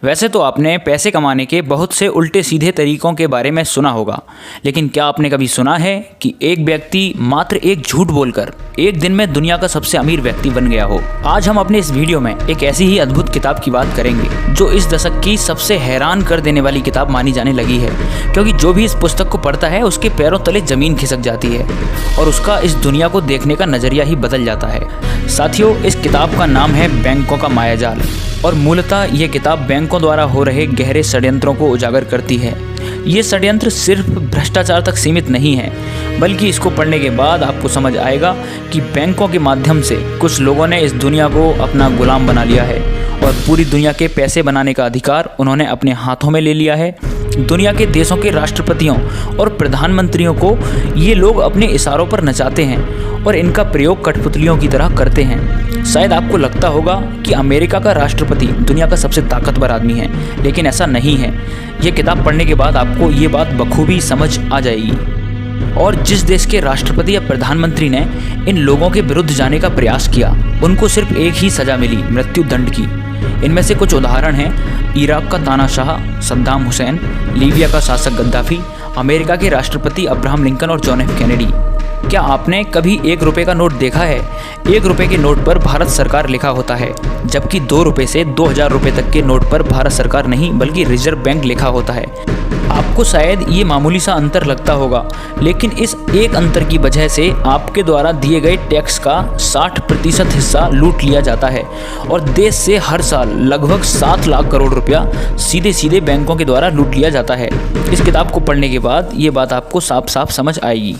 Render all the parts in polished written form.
वैसे तो आपने पैसे कमाने के बहुत से उल्टे सीधे तरीकों के बारे में सुना होगा, लेकिन क्या आपने कभी सुना है कि एक व्यक्ति मात्र एक झूठ बोलकर एक दिन में दुनिया का सबसे अमीर व्यक्ति बन गया हो। आज हम अपने इस वीडियो में एक ऐसी ही अद्भुत किताब की बात करेंगे जो इस दशक की सबसे हैरान कर देने वाली किताब मानी जाने लगी है, क्योंकि जो भी इस पुस्तक को पढ़ता है उसके पैरों तले जमीन खिसक जाती है और उसका इस दुनिया को देखने का नजरिया ही बदल जाता है। साथियों, इस किताब का नाम है बैंकों का मायाजाल और मूलतः ये किताब बैंकों द्वारा हो रहे गहरे षड्यंत्रों को उजागर करती है। ये षड्यंत्र सिर्फ भ्रष्टाचार तक सीमित नहीं है, बल्कि इसको पढ़ने के बाद आपको समझ आएगा कि बैंकों के माध्यम से कुछ लोगों ने इस दुनिया को अपना गुलाम बना लिया है और पूरी दुनिया के पैसे बनाने का अधिकार उन्होंने अपने हाथों में ले लिया है। दुनिया के देशों के राष्ट्रपतियों और प्रधानमंत्रियों को ये लोग अपने इशारों पर नचाते हैं और इनका प्रयोग कठपुतलियों की तरह करते हैं। शायद आपको लगता होगा कि अमेरिका का राष्ट्रपति दुनिया का सबसे ताकतवर आदमी है, लेकिन ऐसा नहीं है। ये किताब पढ़ने के बाद आपको ये बात बखूबी समझ आ जाएगी। और जिस देश के राष्ट्रपति या प्रधानमंत्री ने इन लोगों के विरुद्ध जाने का प्रयास किया, उनको सिर्फ एक ही सज़ा मिली, मृत्यु दंड की। इनमें से कुछ उदाहरण हैं: इराक का तानाशाह सद्दाम हुसैन, लीबिया का शासक गद्दाफी, अमेरिका के राष्ट्रपति अब्राहम लिंकन और जॉन एफ कैनेडी। क्या आपने कभी 1 रुपये का नोट देखा है? 1 रुपये के नोट पर भारत सरकार लिखा होता है, जबकि 2 रुपये से 2000 रुपये तक के नोट पर भारत सरकार नहीं बल्कि रिजर्व बैंक लिखा होता है। आपको शायद ये मामूली सा अंतर लगता होगा, लेकिन इस एक अंतर की वजह से आपके द्वारा दिए गए टैक्स का 60% हिस्सा लूट लिया जाता है और देश से हर साल लगभग 7 लाख करोड़ रुपया सीधे सीधे बैंकों के द्वारा लूट लिया जाता है। इस किताब को पढ़ने के बाद ये बात आपको साफ साफ समझ आएगी।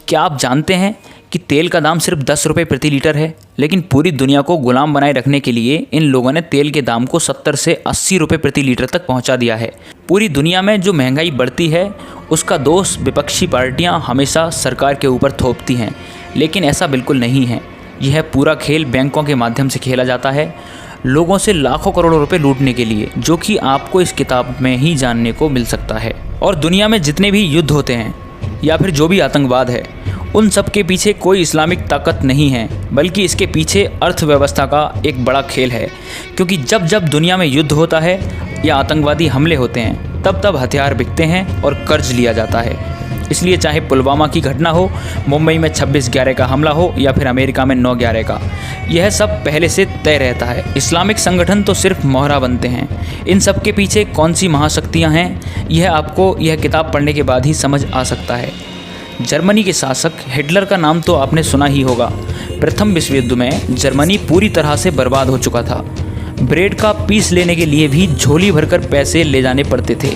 क्या आप जानते हैं कि तेल का दाम सिर्फ 10 रुपये प्रति लीटर है, लेकिन पूरी दुनिया को गुलाम बनाए रखने के लिए इन लोगों ने तेल के दाम को 70 से 80 रुपये प्रति लीटर तक पहुंचा दिया है। पूरी दुनिया में जो महंगाई बढ़ती है उसका दोष विपक्षी पार्टियां हमेशा सरकार के ऊपर थोपती हैं, लेकिन ऐसा बिल्कुल नहीं है। यह पूरा खेल बैंकों के माध्यम से खेला जाता है, लोगों से लाखों करोड़ों रुपए लूटने के लिए, जो कि आपको इस किताब में ही जानने को मिल सकता है। और दुनिया में जितने भी युद्ध होते हैं या फिर जो भी आतंकवाद है, उन सब के पीछे कोई इस्लामिक ताकत नहीं है, बल्कि इसके पीछे अर्थव्यवस्था का एक बड़ा खेल है। क्योंकि जब जब दुनिया में युद्ध होता है या आतंकवादी हमले होते हैं, तब तब हथियार बिकते हैं और कर्ज लिया जाता है। इसलिए चाहे पुलवामा की घटना हो, मुंबई में 26/11 का हमला हो या फिर अमेरिका में 9/11 का, यह सब पहले से तय रहता है। इस्लामिक संगठन तो सिर्फ मोहरा बनते हैं। इन सब के पीछे कौन सी महाशक्तियाँ हैं, यह आपको यह किताब पढ़ने के बाद ही समझ आ सकता है। जर्मनी के शासक हिटलर का नाम तो आपने सुना ही होगा। प्रथम विश्व युद्ध में जर्मनी पूरी तरह से बर्बाद हो चुका था। ब्रेड का पीस लेने के लिए भी झोली भरकर पैसे ले जाने पड़ते थे,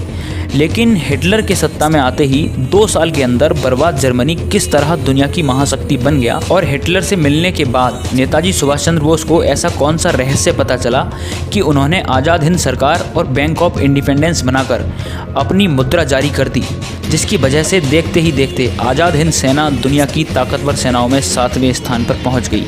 लेकिन हिटलर के सत्ता में आते ही 2 साल के अंदर बर्बाद जर्मनी किस तरह दुनिया की महाशक्ति बन गया। और हिटलर से मिलने के बाद नेताजी सुभाष चंद्र बोस को ऐसा कौन सा रहस्य पता चला कि उन्होंने आज़ाद हिंद सरकार और बैंक ऑफ इंडिपेंडेंस बनाकर अपनी मुद्रा जारी कर दी, जिसकी वजह से देखते ही देखते आज़ाद हिंद सेना दुनिया की ताकतवर सेनाओं में 7वें स्थान पर पहुंच गई।